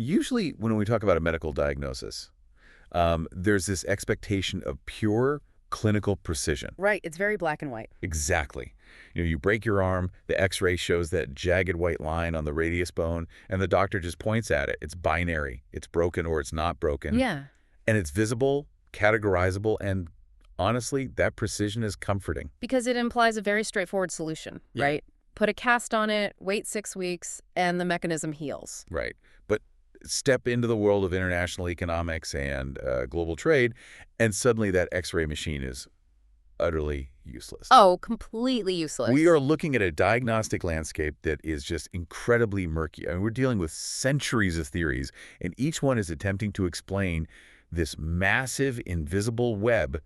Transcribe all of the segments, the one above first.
Usually when we talk about a medical diagnosis, there's this expectation of pure clinical precision. Right, it's very black and white. Exactly. You break your arm, the x-ray shows that jagged white line on the radius bone, and the doctor just points at it. It's binary. It's broken or it's not broken. Yeah. And it's visible, categorizable, and honestly, that precision is comforting. Because it implies a very straightforward solution, right? Put a cast on it, wait 6 weeks, and the mechanism heals. Right. But step into the world of international economics and global trade, and suddenly that x-ray machine is utterly useless. Oh, completely useless. We are looking at a diagnostic landscape that is just incredibly murky. I mean, we're dealing with centuries of theories, and each one is attempting to explain this massive invisible web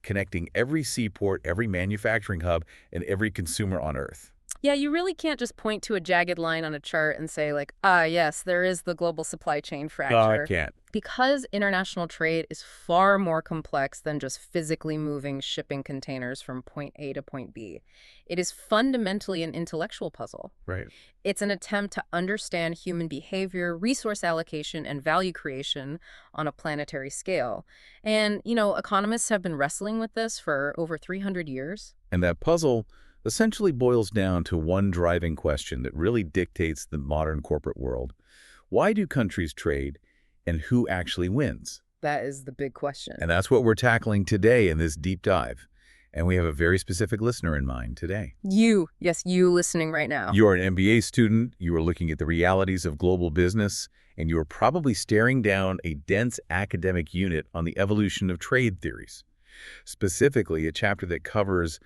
connecting every seaport, every manufacturing hub, and every consumer on Earth. Yeah, you really can't just point to a jagged line on a chart and say, like, yes, there is the global supply chain fracture. I can't. Because international trade is far more complex than just physically moving shipping containers from point A to point B. It is fundamentally an intellectual puzzle. Right. It's an attempt to understand human behavior, resource allocation, and value creation on a planetary scale. And, economists have been wrestling with this for over 300 years. And that puzzle essentially boils down to one driving question that really dictates the modern corporate world. Why do countries trade, and who actually wins? That is the big question. And that's what we're tackling today in this deep dive. And we have a very specific listener in mind today. You listening right now. You are an MBA student, you are looking at the realities of global business, and you are probably staring down a dense academic unit on the evolution of trade theories. Specifically, a chapter that covers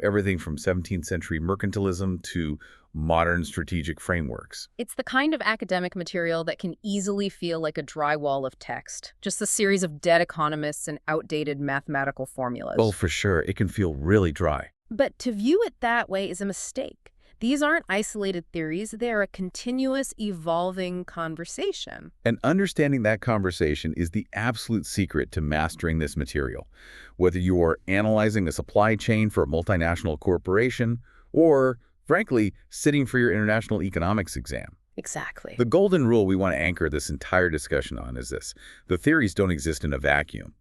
everything from 17th century mercantilism to modern strategic frameworks. It's the kind of academic material that can easily feel like a dry wall of text, just a series of dead economists and outdated mathematical formulas. Well, for sure, it can feel really dry. But to view it that way is a mistake. These aren't isolated theories, they're a continuous, evolving conversation. And understanding that conversation is the absolute secret to mastering this material. Whether you are analyzing a supply chain for a multinational corporation or, frankly, sitting for your international economics exam. Exactly. The golden rule we want to anchor this entire discussion on is this: the theories don't exist in a vacuum.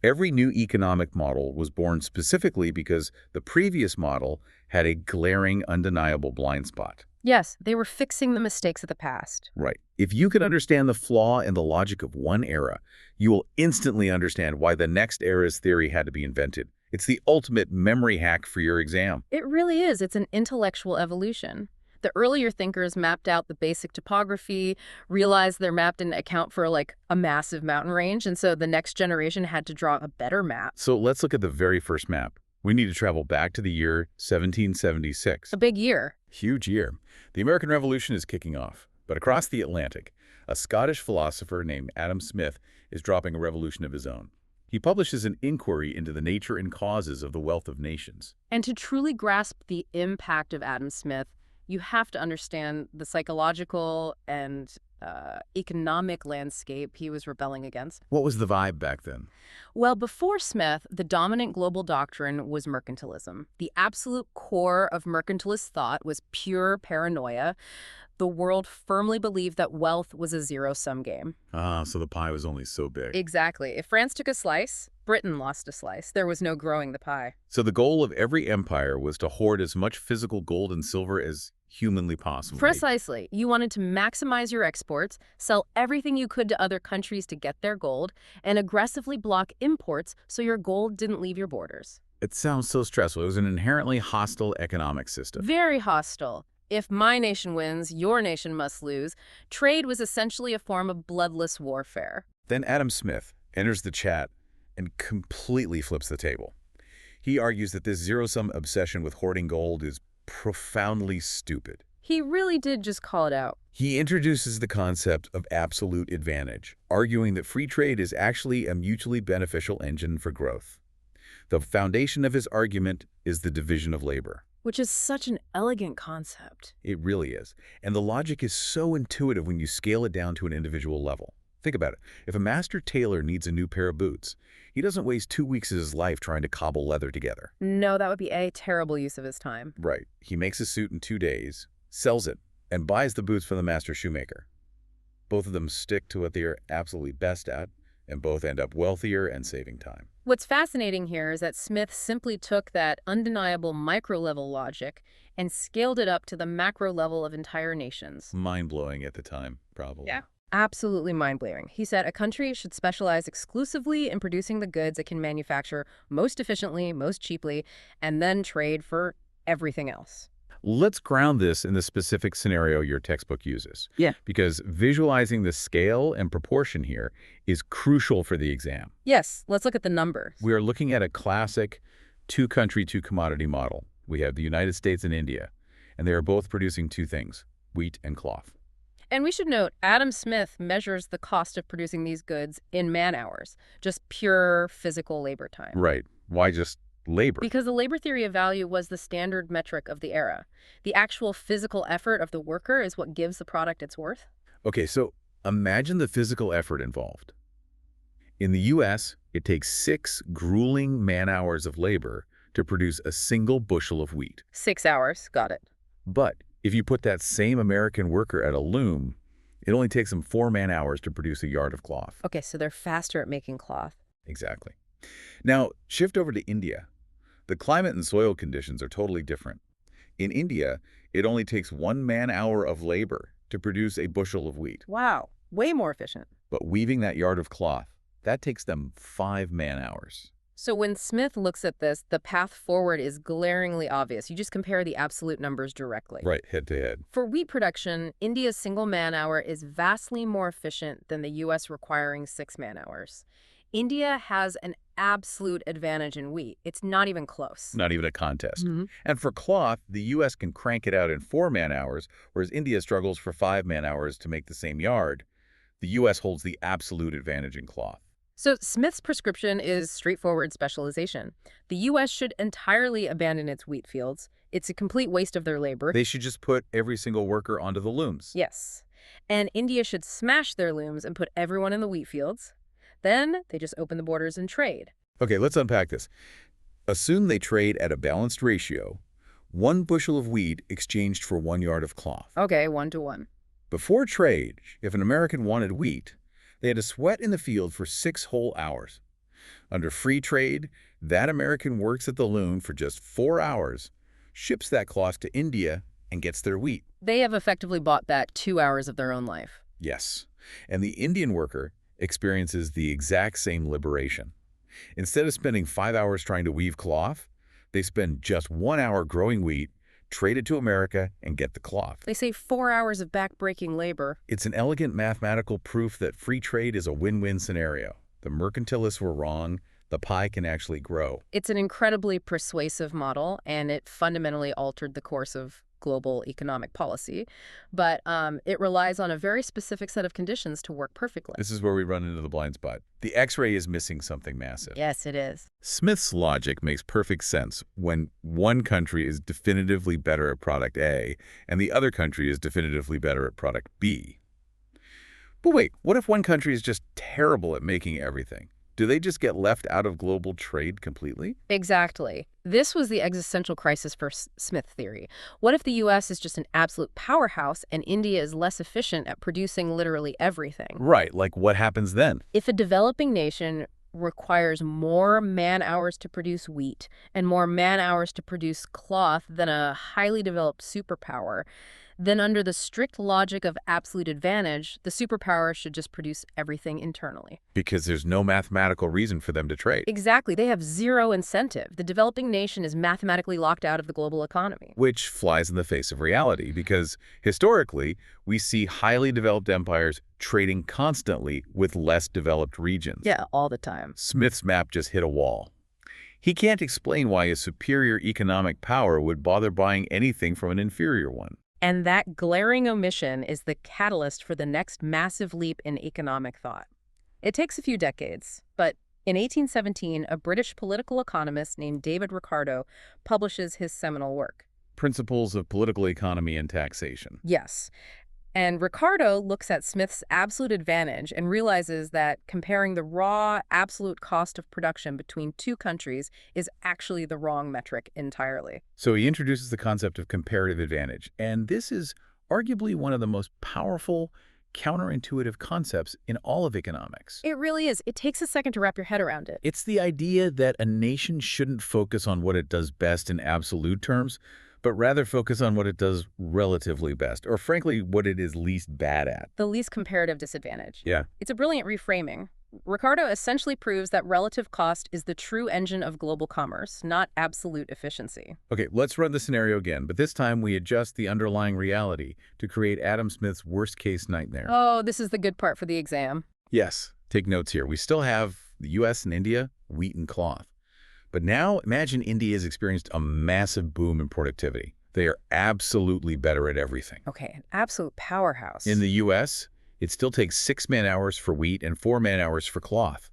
Every new economic model was born specifically because the previous model had a glaring, undeniable blind spot. Yes, they were fixing the mistakes of the past. Right. If you can understand the flaw in the logic of one era, you will instantly understand why the next era's theory had to be invented. It's the ultimate memory hack for your exam. It really is. It's an intellectual evolution. The earlier thinkers mapped out the basic topography, realized their map didn't account for a massive mountain range, and so the next generation had to draw a better map. So let's look at the very first map. We need to travel back to the year 1776. A big year. Huge year. The American Revolution is kicking off. But across the Atlantic, a Scottish philosopher named Adam Smith is dropping a revolution of his own. He publishes an inquiry into the nature and causes of the wealth of nations. And to truly grasp the impact of Adam Smith, you have to understand the psychological and economic landscape he was rebelling against. What was the vibe back then? Well, before Smith, the dominant global doctrine was mercantilism. The absolute core of mercantilist thought was pure paranoia. The world firmly believed that wealth was a zero-sum game. So the pie was only so big. Exactly. If France took a slice, Britain lost a slice. There was no growing the pie. So the goal of every empire was to hoard as much physical gold and silver as humanly possible. Precisely. You wanted to maximize your exports, sell everything you could to other countries to get their gold, and aggressively block imports so your gold didn't leave your borders. It sounds so stressful. It was an inherently hostile economic system. Very hostile. If my nation wins, your nation must lose. Trade was essentially a form of bloodless warfare. Then Adam Smith enters the chat and completely flips the table. He argues that this zero-sum obsession with hoarding gold is profoundly stupid. He really did just call it out. He introduces the concept of absolute advantage, arguing that free trade is actually a mutually beneficial engine for growth. The foundation of his argument is the division of labor. Which is such an elegant concept. It really is. And the logic is so intuitive when you scale it down to an individual level. Think about it. If a master tailor needs a new pair of boots, he doesn't waste 2 weeks of his life trying to cobble leather together. No, that would be a terrible use of his time. Right. He makes a suit in 2 days, sells it, and buys the boots from the master shoemaker. Both of them stick to what they are absolutely best at, and both end up wealthier and saving time. What's fascinating here is that Smith simply took that undeniable micro-level logic and scaled it up to the macro level of entire nations. Mind-blowing at the time, probably. Yeah. Absolutely mind-blowing. He said a country should specialize exclusively in producing the goods it can manufacture most efficiently, most cheaply, and then trade for everything else. Let's ground this in the specific scenario your textbook uses. Yeah. Because visualizing the scale and proportion here is crucial for the exam. Yes, let's look at the numbers. We are looking at a classic two-country, two-commodity model. We have the United States and India, and they are both producing two things, wheat and cloth. And we should note, Adam Smith measures the cost of producing these goods in man-hours, just pure physical labor time. Right. Why just labor? Because the labor theory of value was the standard metric of the era. The actual physical effort of the worker is what gives the product its worth. Okay, so imagine the physical effort involved. In the U.S., it takes 6 grueling man-hours of labor to produce a single bushel of wheat. 6 hours, got it. But if you put that same American worker at a loom, it only takes them 4 man-hours to produce a yard of cloth. Okay, so they're faster at making cloth. Exactly. Now, shift over to India. The climate and soil conditions are totally different. In India, it only takes 1 man-hour of labor to produce a bushel of wheat. Wow, way more efficient. But weaving that yard of cloth, that takes them 5 man-hours. So when Smith looks at this, the path forward is glaringly obvious. You just compare the absolute numbers directly. Right, head to head. For wheat production, India's single man-hour is vastly more efficient than the U.S. requiring 6 man-hours. India has an absolute advantage in wheat. It's not even close. Not even a contest. And for cloth, the U.S. can crank it out in 4 man-hours, whereas India struggles for 5 man-hours to make the same yard. The U.S. holds the absolute advantage in cloth. So Smith's prescription is straightforward specialization. The U.S. should entirely abandon its wheat fields. It's a complete waste of their labor. They should just put every single worker onto the looms. Yes. And India should smash their looms and put everyone in the wheat fields. Then they just open the borders and trade. Okay, let's unpack this. Assume they trade at a balanced ratio, 1 bushel of wheat exchanged for 1 yard of cloth. Okay, 1 to 1. Before trade, if an American wanted wheat, they had to sweat in the field for 6 whole hours. Under free trade, that American works at the loom for just 4 hours, ships that cloth to India, and gets their wheat. They have effectively bought that 2 hours of their own life. Yes. And the Indian worker experiences the exact same liberation. Instead of spending 5 hours trying to weave cloth, they spend just 1 hour growing wheat, trade it to America, and get the cloth. They save 4 hours of back-breaking labor. It's an elegant mathematical proof that free trade is a win-win scenario. The mercantilists were wrong. The pie can actually grow. It's an incredibly persuasive model, and it fundamentally altered the course of global economic policy. But it relies on a very specific set of conditions to work perfectly. This is where we run into the blind spot. The X-ray is missing something massive. Yes, it is. Smith's logic makes perfect sense when one country is definitively better at product A and the other country is definitively better at product B. But wait, what if one country is just terrible at making everything? Do they just get left out of global trade completely? Exactly. This was the existential crisis for Smith theory. What if the U.S. is just an absolute powerhouse and India is less efficient at producing literally everything? Right, like what happens then? If a developing nation requires more man-hours to produce wheat and more man-hours to produce cloth than a highly developed superpower, then under the strict logic of absolute advantage, the superpower should just produce everything internally. Because there's no mathematical reason for them to trade. Exactly. They have zero incentive. The developing nation is mathematically locked out of the global economy. Which flies in the face of reality, because historically, we see highly developed empires trading constantly with less developed regions. Yeah, all the time. Smith's map just hit a wall. He can't explain why a superior economic power would bother buying anything from an inferior one. And that glaring omission is the catalyst for the next massive leap in economic thought. It takes a few decades, but in 1817, a British political economist named David Ricardo publishes his seminal work. Principles of Political Economy and Taxation. Yes. And Ricardo looks at Smith's absolute advantage and realizes that comparing the raw absolute cost of production between two countries is actually the wrong metric entirely. So he introduces the concept of comparative advantage, and this is arguably one of the most powerful counterintuitive concepts in all of economics. It really is. It takes a second to wrap your head around it. It's the idea that a nation shouldn't focus on what it does best in absolute terms, but rather focus on what it does relatively best, or frankly, what it is least bad at. The least comparative disadvantage. Yeah. It's a brilliant reframing. Ricardo essentially proves that relative cost is the true engine of global commerce, not absolute efficiency. Okay, let's run the scenario again, but this time we adjust the underlying reality to create Adam Smith's worst-case nightmare. Oh, this is the good part for the exam. Yes, take notes here. We still have the U.S. and India, wheat and cloth. But now imagine India has experienced a massive boom in productivity. They are absolutely better at everything. Okay, an absolute powerhouse. In the U.S., it still takes 6 man-hours for wheat and 4 man-hours for cloth.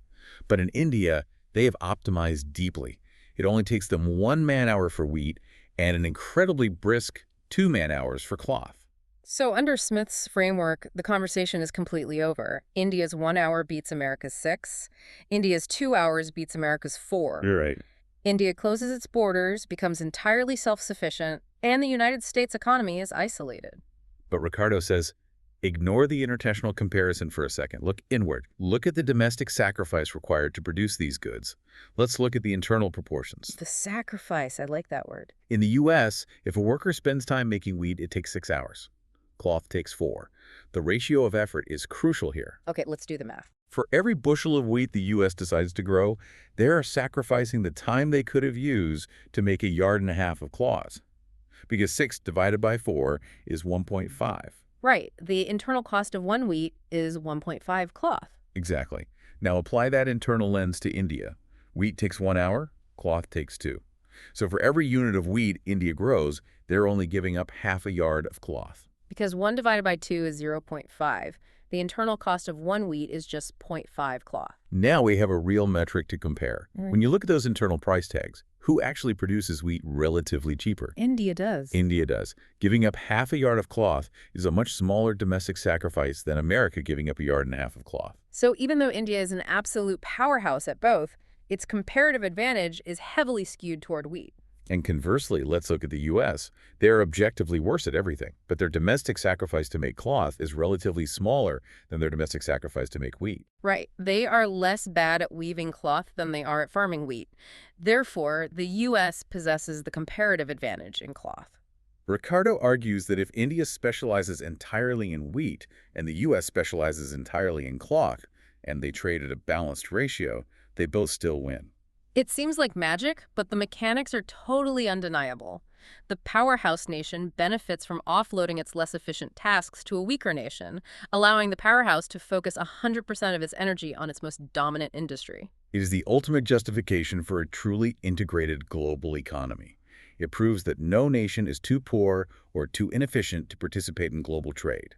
But in India, they have optimized deeply. It only takes them 1 man-hour for wheat and an incredibly brisk 2 man-hours for cloth. So under Smith's framework, the conversation is completely over. India's 1 hour beats America's 6. India's 2 hours beats America's 4. You're right. India closes its borders, becomes entirely self-sufficient, and the United States economy is isolated. But Ricardo says, ignore the international comparison for a second. Look inward. Look at the domestic sacrifice required to produce these goods. Let's look at the internal proportions. The sacrifice, I like that word. In the U.S., if a worker spends time making wheat, it takes 6 hours. Cloth takes 4. The ratio of effort is crucial here. Okay, let's do the math. For every bushel of wheat the U.S. decides to grow, they are sacrificing the time they could have used to make 1.5 yards of cloth. Because 6 divided by 4 is 1.5. Right. The internal cost of 1 wheat is 1.5 cloth. Exactly. Now apply that internal lens to India. Wheat takes 1 hour, cloth takes 2. So for every unit of wheat India grows, they're only giving up 0.5 yard of cloth. Because 1 divided by 2 is 0.5. The internal cost of 1 wheat is just 0.5 cloth. Now we have a real metric to compare. When you look at those internal price tags, who actually produces wheat relatively cheaper? India does. India does. Giving up 0.5 yard of cloth is a much smaller domestic sacrifice than America giving up 1.5 yards of cloth. So even though India is an absolute powerhouse at both, its comparative advantage is heavily skewed toward wheat. And conversely, let's look at the U.S. They're objectively worse at everything, but their domestic sacrifice to make cloth is relatively smaller than their domestic sacrifice to make wheat. Right. They are less bad at weaving cloth than they are at farming wheat. Therefore, the U.S. possesses the comparative advantage in cloth. Ricardo argues that if India specializes entirely in wheat and the U.S. specializes entirely in cloth, and they trade at a balanced ratio, they both still win. It seems like magic, but the mechanics are totally undeniable. The powerhouse nation benefits from offloading its less efficient tasks to a weaker nation, allowing the powerhouse to focus 100% of its energy on its most dominant industry. It is the ultimate justification for a truly integrated global economy. It proves that no nation is too poor or too inefficient to participate in global trade.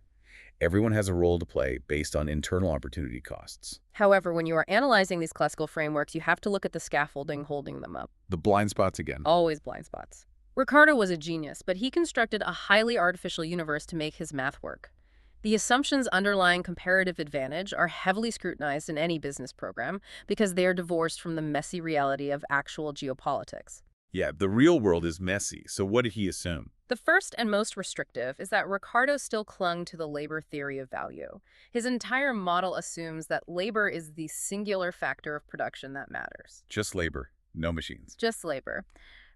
Everyone has a role to play based on internal opportunity costs. However, when you are analyzing these classical frameworks, you have to look at the scaffolding holding them up. The blind spots again. Always blind spots. Ricardo was a genius, but he constructed a highly artificial universe to make his math work. The assumptions underlying comparative advantage are heavily scrutinized in any business program because they are divorced from the messy reality of actual geopolitics. Yeah, the real world is messy, so what did he assume? The first and most restrictive is that Ricardo still clung to the labor theory of value. His entire model assumes that labor is the singular factor of production that matters. Just labor, no machines. Just labor.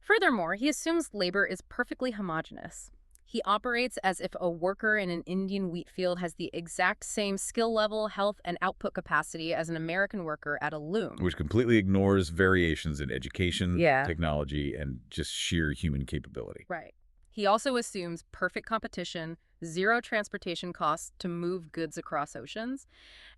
Furthermore, he assumes labor is perfectly homogeneous. He operates as if a worker in an Indian wheat field has the exact same skill level, health, and output capacity as an American worker at a loom. Which completely ignores variations in education, Yeah. technology, and just sheer human capability. Right. He also assumes perfect competition, zero transportation costs to move goods across oceans,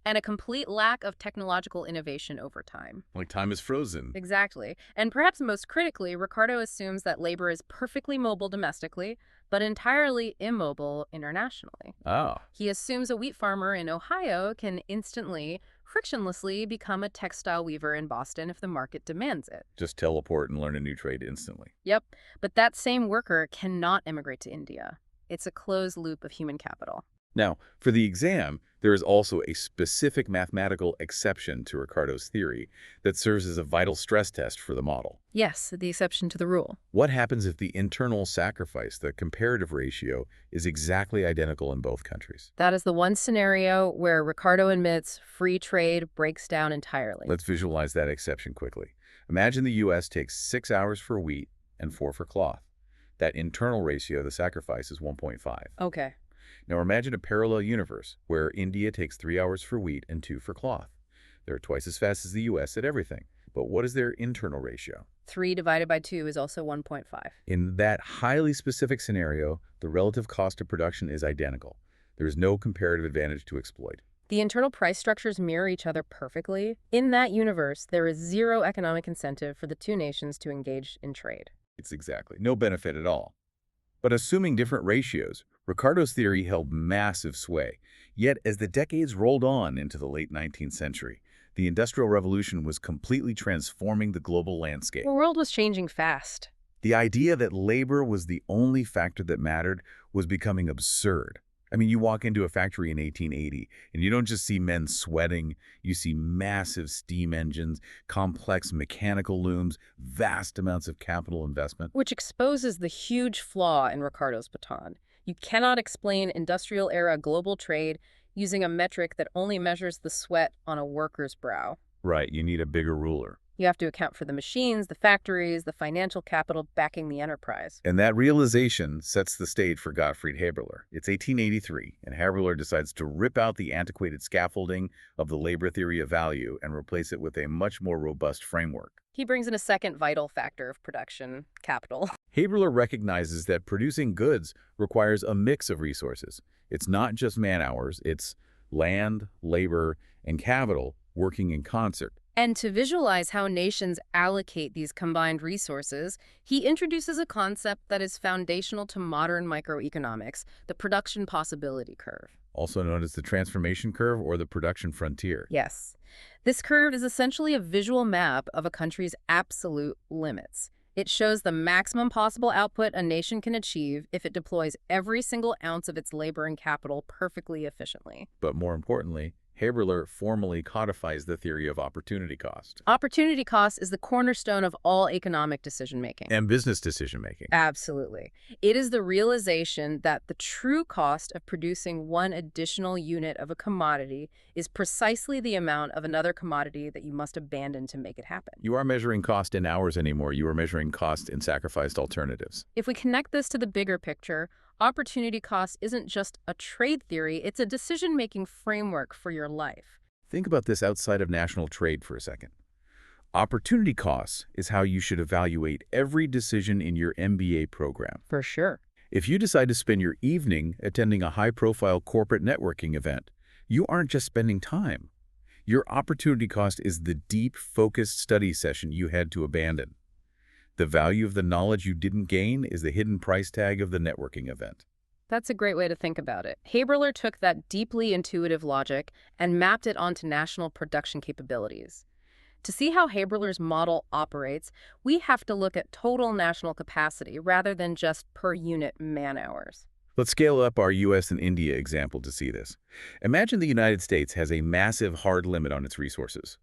and a complete lack of technological innovation over time. Like time is frozen. Exactly. And perhaps most critically, Ricardo assumes that labor is perfectly mobile domestically, but entirely immobile internationally. Oh. He assumes a wheat farmer in Ohio can instantly, frictionlessly become a textile weaver in Boston if the market demands it. Just teleport and learn a new trade instantly. Yep, but that same worker cannot immigrate to India. It's a closed loop of human capital. Now, for the exam, there is also a specific mathematical exception to Ricardo's theory that serves as a vital stress test for the model. Yes, the exception to the rule. What happens if the internal sacrifice, the comparative ratio, is exactly identical in both countries? That is the one scenario where Ricardo admits free trade breaks down entirely. Let's visualize that exception quickly. Imagine the U.S. takes 6 hours for wheat and 4 for cloth. That internal ratio, the sacrifice, is 1.5. Okay. Now imagine a parallel universe where India takes 3 hours for wheat and 2 for cloth. They're twice as fast as the U.S. at everything. But what is their internal ratio? 3 divided by 2 is also 1.5. In that highly specific scenario, the relative cost of production is identical. There is no comparative advantage to exploit. The internal price structures mirror each other perfectly. In that universe, there is zero economic incentive for the two nations to engage in trade. It's exactly no benefit at all. But assuming different ratios, Ricardo's theory held massive sway. Yet, as the decades rolled on into the late 19th century, the Industrial Revolution was completely transforming the global landscape. The world was changing fast. The idea that labor was the only factor that mattered was becoming absurd. I mean, you walk into a factory in 1880, and you don't just see men sweating, you see massive steam engines, complex mechanical looms, vast amounts of capital investment. Which exposes the huge flaw in Ricardo's baton. You cannot explain industrial-era global trade using a metric that only measures the sweat on a worker's brow. Right, you need a bigger ruler. You have to account for the machines, the factories, the financial capital backing the enterprise. And that realization sets the stage for Gottfried Haberler. It's 1883, and Haberler decides to rip out the antiquated scaffolding of the labor theory of value and replace it with a much more robust framework. He brings in a second vital factor of production, capital. Haberler recognizes that producing goods requires a mix of resources. It's not just man-hours, it's land, labor, and capital working in concert. And to visualize how nations allocate these combined resources, he introduces a concept that is foundational to modern microeconomics, the production possibility curve. Also known as the transformation curve or the production frontier. Yes. This curve is essentially a visual map of a country's absolute limits. It shows the maximum possible output a nation can achieve if it deploys every single ounce of its labor and capital perfectly efficiently. But more importantly, Haberler formally codifies the theory of opportunity cost. Opportunity cost is the cornerstone of all economic decision-making. And business decision-making. Absolutely. It is the realization that the true cost of producing one additional unit of a commodity is precisely the amount of another commodity that you must abandon to make it happen. You aren't measuring cost in hours anymore. You are measuring cost in sacrificed alternatives. If we connect this to the bigger picture, opportunity cost isn't just a trade theory, it's a decision-making framework for your life. Think about this outside of national trade for a second. Opportunity costs is how you should evaluate every decision in your MBA program. For sure. If you decide to spend your evening attending a high-profile corporate networking event, you aren't just spending time. Your opportunity cost is the deep, focused study session you had to abandon. The value of the knowledge you didn't gain is the hidden price tag of the networking event. That's a great way to think about it. Haberler took that deeply intuitive logic and mapped it onto national production capabilities. To see how Haberler's model operates, we have to look at total national capacity rather than just per unit man-hours. Let's scale up our US and India example to see this. Imagine the United States has a massive hard limit on its resources.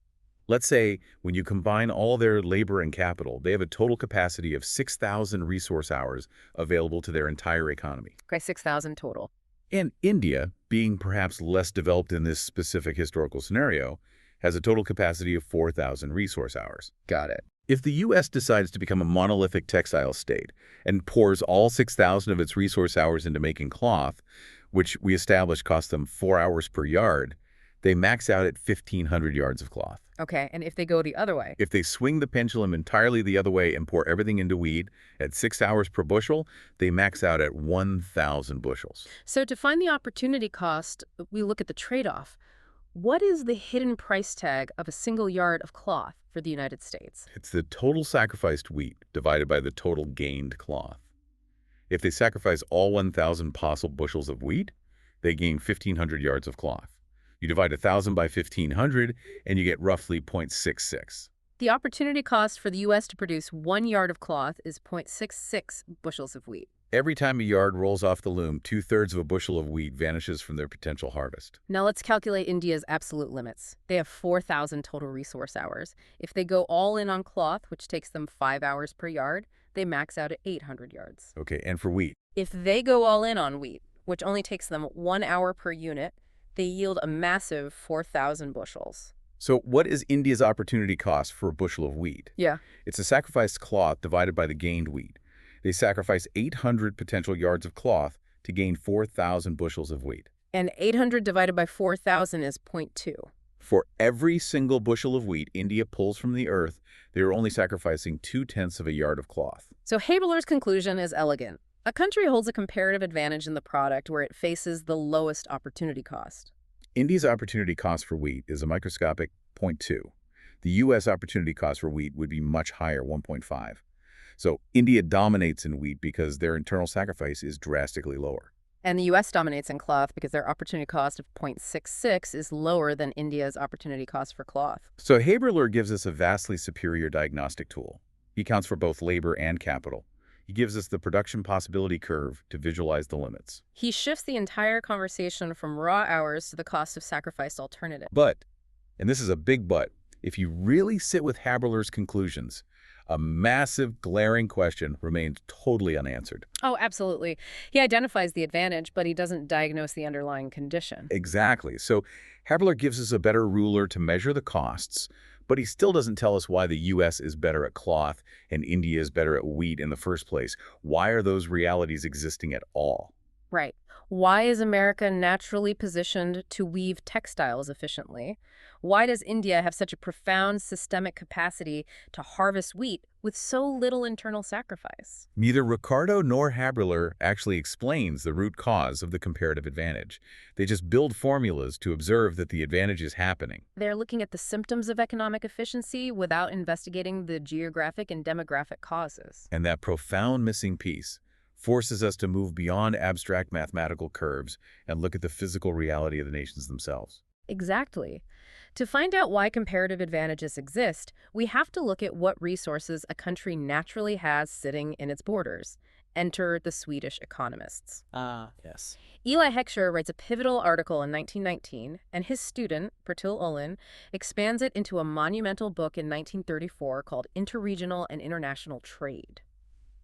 Let's say when you combine all their labor and capital, they have a total capacity of 6,000 resource hours available to their entire economy. Okay, 6,000 total. And India, being perhaps less developed in this specific historical scenario, has a total capacity of 4,000 resource hours. Got it. If the U.S. decides to become a monolithic textile state and pours all 6,000 of its resource hours into making cloth, which we established costs them 4 hours per yard, they max out at 1,500 yards of cloth. Okay, and if they go the other way? If they swing the pendulum entirely the other way and pour everything into wheat at 6 hours per bushel, they max out at 1,000 bushels. So to find the opportunity cost, we look at the trade-off. What is the hidden price tag of a single yard of cloth for the United States? It's the total sacrificed wheat divided by the total gained cloth. If they sacrifice all 1,000 possible bushels of wheat, they gain 1,500 yards of cloth. You divide 1,000 by 1,500, and you get roughly 0.66. The opportunity cost for the U.S. to produce 1 yard of cloth is 0.66 bushels of wheat. Every time a yard rolls off the loom, 2/3 of a bushel of wheat vanishes from their potential harvest. Now let's calculate India's absolute limits. They have 4,000 total resource hours. If they go all in on cloth, which takes them 5 hours per yard, they max out at 800 yards. Okay, and for wheat? If they go all in on wheat, which only takes them 1 hour per unit, they yield a massive 4,000 bushels. So what is India's opportunity cost for a bushel of wheat? Yeah. It's the sacrificed cloth divided by the gained wheat. They sacrifice 800 potential yards of cloth to gain 4,000 bushels of wheat. And 800 divided by 4,000 is 0.2. For every single bushel of wheat India pulls from the earth, they are only sacrificing 2/10 of a yard of cloth. So Haberler's conclusion is elegant. A country holds a comparative advantage in the product where it faces the lowest opportunity cost. India's opportunity cost for wheat is a microscopic 0.2. The U.S. opportunity cost for wheat would be much higher, 1.5. So India dominates in wheat because their internal sacrifice is drastically lower. And the U.S. dominates in cloth because their opportunity cost of 0.66 is lower than India's opportunity cost for cloth. So Haberler gives us a vastly superior diagnostic tool. He accounts for both labor and capital. He gives us the production possibility curve to visualize the limits. He shifts the entire conversation from raw hours to the cost of sacrificed alternative. But, and this is a big but, if you really sit with Haberler's conclusions, a massive, glaring question remains totally unanswered. Oh, absolutely. He identifies the advantage, but he doesn't diagnose the underlying condition. Exactly. So Haberler gives us a better ruler to measure the costs, but he still doesn't tell us why the U.S. is better at cloth and India is better at wheat in the first place. Why are those realities existing at all? Right. Why is America naturally positioned to weave textiles efficiently? Why does India have such a profound systemic capacity to harvest wheat with so little internal sacrifice? Neither Ricardo nor Haberler actually explains the root cause of the comparative advantage. They just build formulas to observe that the advantage is happening. They're looking at the symptoms of economic efficiency without investigating the geographic and demographic causes. And that profound missing piece forces us to move beyond abstract mathematical curves and look at the physical reality of the nations themselves. Exactly. To find out why comparative advantages exist, we have to look at what resources a country naturally has sitting in its borders. Enter the Swedish economists. Yes. Eli Heckscher writes a pivotal article in 1919, and his student, Bertil Ohlin, expands it into a monumental book in 1934 called Interregional and International Trade.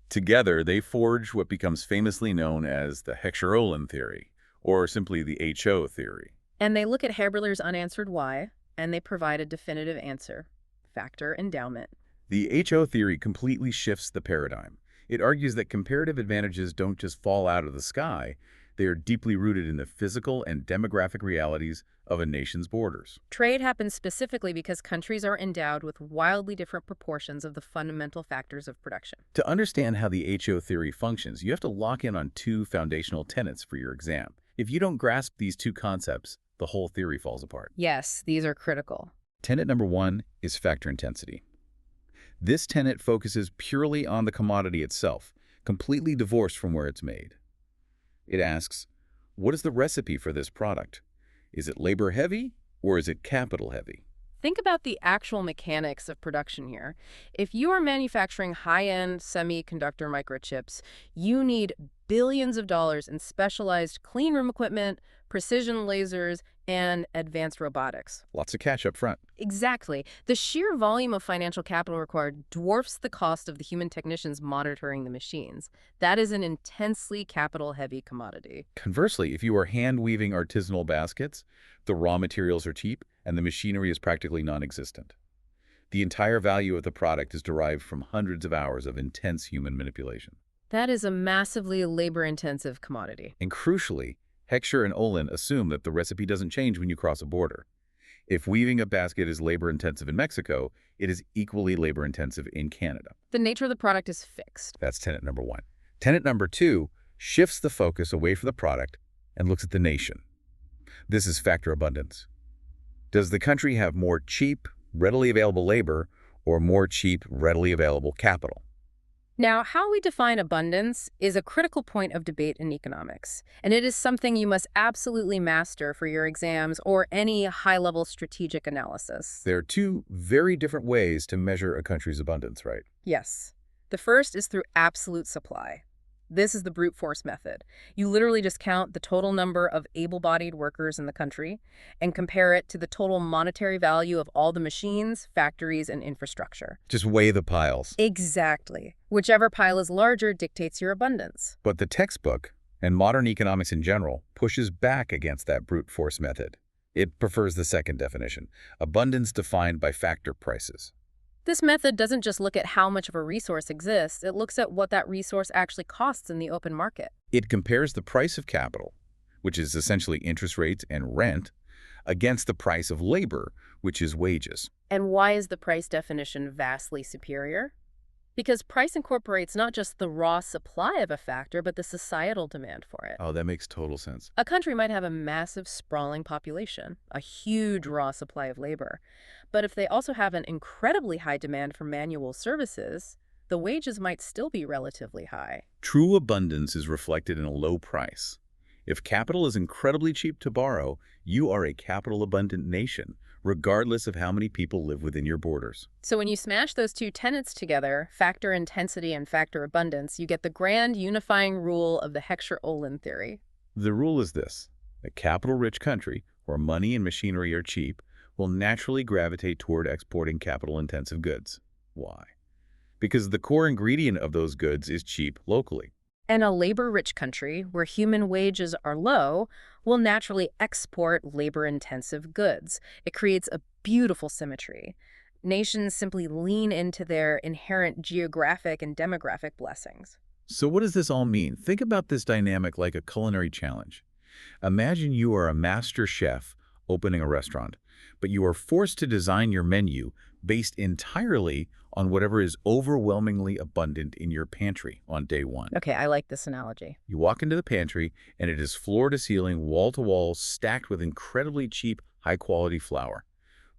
Together, they forge what becomes famously known as the Heckscher-Ohlin theory, or simply the HO theory. And they look at Haberler's unanswered why, and they provide a definitive answer: factor endowment. The HO theory completely shifts the paradigm. It argues that comparative advantages don't just fall out of the sky, they are deeply rooted in the physical and demographic realities of a nation's borders. Trade happens specifically because countries are endowed with wildly different proportions of the fundamental factors of production. To understand how the HO theory functions, you have to lock in on two foundational tenets for your exam. If you don't grasp these two concepts, the whole theory falls apart. Yes, these are critical. Tenet number one is factor intensity. This tenet focuses purely on the commodity itself, completely divorced from where it's made. It asks, what is the recipe for this product? Is it labor heavy or is it capital heavy? Think about the actual mechanics of production here. If you are manufacturing high-end semiconductor microchips, you need billions of dollars in specialized clean room equipment, precision lasers, and advanced robotics. Lots of cash up front. Exactly. The sheer volume of financial capital required dwarfs the cost of the human technicians monitoring the machines. That is an intensely capital-heavy commodity. Conversely, if you are hand-weaving artisanal baskets, the raw materials are cheap and the machinery is practically non-existent. The entire value of the product is derived from hundreds of hours of intense human manipulation. That is a massively labor-intensive commodity. And crucially, Heckscher and Ohlin assume that the recipe doesn't change when you cross a border. If weaving a basket is labor-intensive in Mexico, it is equally labor-intensive in Canada. The nature of the product is fixed. That's tenet number one. Tenet number two shifts the focus away from the product and looks at the nation. This is factor abundance. Does the country have more cheap, readily available labor or more cheap, readily available capital? Now, how we define abundance is a critical point of debate in economics, and it is something you must absolutely master for your exams or any high-level strategic analysis. There are two very different ways to measure a country's abundance, right? Yes. The first is through absolute supply. This is the brute force method. You literally just count the total number of able-bodied workers in the country and compare it to the total monetary value of all the machines, factories, and infrastructure. Just weigh the piles. Exactly. Whichever pile is larger dictates your abundance. But the textbook, and modern economics in general, pushes back against that brute force method. It prefers the second definition, abundance defined by factor prices. This method doesn't just look at how much of a resource exists, it looks at what that resource actually costs in the open market. It compares the price of capital, which is essentially interest rates and rent, against the price of labor, which is wages. And why is the price definition vastly superior? Because price incorporates not just the raw supply of a factor, but the societal demand for it. Oh, that makes total sense. A country might have a massive, sprawling population, a huge raw supply of labor. But if they also have an incredibly high demand for manual services, the wages might still be relatively high. True abundance is reflected in a low price. If capital is incredibly cheap to borrow, you are a capital-abundant nation, regardless of how many people live within your borders. So when you smash those two tenets together, factor intensity and factor abundance, you get the grand unifying rule of the Heckscher-Ohlin theory. The rule is this: a capital-rich country, where money and machinery are cheap, will naturally gravitate toward exporting capital-intensive goods. Why? Because the core ingredient of those goods is cheap locally. And a labor-rich country, where human wages are low, will naturally export labor-intensive goods. It creates a beautiful symmetry. Nations simply lean into their inherent geographic and demographic blessings. So what does this all mean? Think about this dynamic like a culinary challenge. Imagine you are a master chef opening a restaurant, but you are forced to design your menu based entirely on whatever is overwhelmingly abundant in your pantry on day one. Okay, I like this analogy. You walk into the pantry, and it is floor-to-ceiling, wall-to-wall, stacked with incredibly cheap, high-quality flour.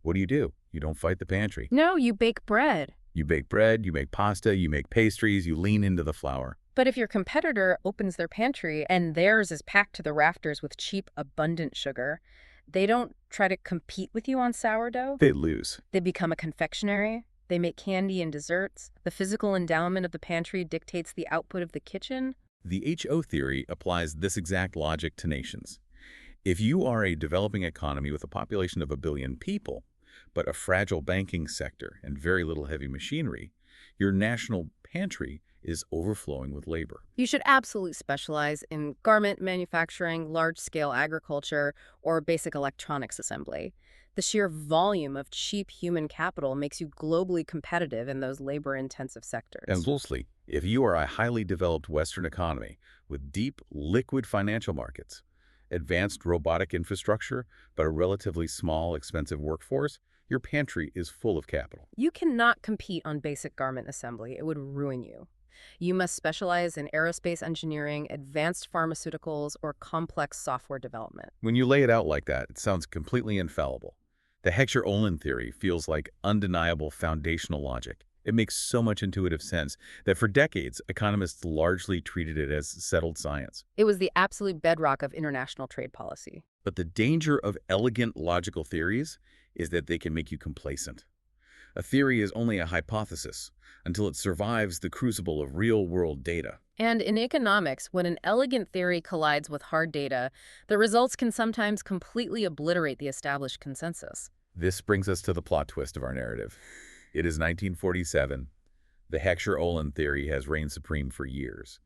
What do? You don't fight the pantry. No, you bake bread. You bake bread, you make pasta, you make pastries, you lean into the flour. But if your competitor opens their pantry and theirs is packed to the rafters with cheap, abundant sugar, they don't try to compete with you on sourdough. They lose. They become a confectionery. They make candy and desserts. The physical endowment of the pantry dictates the output of the kitchen. The HO theory applies this exact logic to nations. If you are a developing economy with a population of 1 billion people, but a fragile banking sector and very little heavy machinery, your national pantry is overflowing with labor. You should absolutely specialize in garment manufacturing, large-scale agriculture, or basic electronics assembly. The sheer volume of cheap human capital makes you globally competitive in those labor-intensive sectors. And lastly, if you are a highly developed Western economy with deep, liquid financial markets, advanced robotic infrastructure, but a relatively small, expensive workforce, your pantry is full of capital. You cannot compete on basic garment assembly. It would ruin you. You must specialize in aerospace engineering, advanced pharmaceuticals, or complex software development. When you lay it out like that, it sounds completely infallible. The Heckscher-Ohlin theory feels like undeniable foundational logic. It makes so much intuitive sense that for decades, economists largely treated it as settled science. It was the absolute bedrock of international trade policy. But the danger of elegant logical theories is that they can make you complacent. A theory is only a hypothesis until it survives the crucible of real-world data. And in economics, when an elegant theory collides with hard data, the results can sometimes completely obliterate the established consensus. This brings us to the plot twist of our narrative. It is 1947. The Heckscher-Ohlin theory has reigned supreme for years.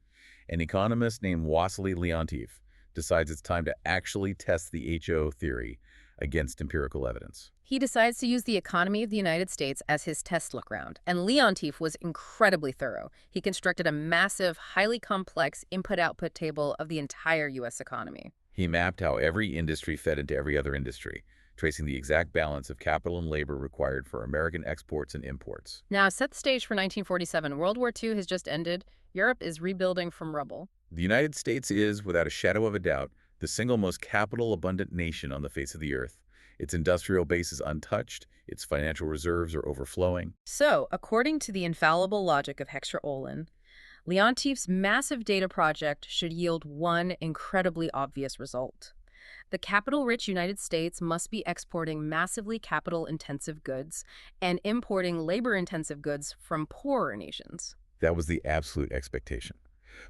An economist named Wassily Leontief decides it's time to actually test the HO theory against empirical evidence. He decides to use the economy of the United States as his test look round, and Leontief was incredibly thorough. He constructed a massive, highly complex input-output table of the entire U.S. economy. He mapped how every industry fed into every other industry, tracing the exact balance of capital and labor required for American exports and imports. Now, set the stage for 1947. World War II has just ended. Europe is rebuilding from rubble. The United States is, without a shadow of a doubt, the single most capital-abundant nation on the face of the earth. Its industrial base is untouched, its financial reserves are overflowing. So, according to the infallible logic of Heckscher-Ohlin, Leontief's massive data project should yield one incredibly obvious result. The capital-rich United States must be exporting massively capital-intensive goods and importing labor-intensive goods from poorer nations. That was the absolute expectation.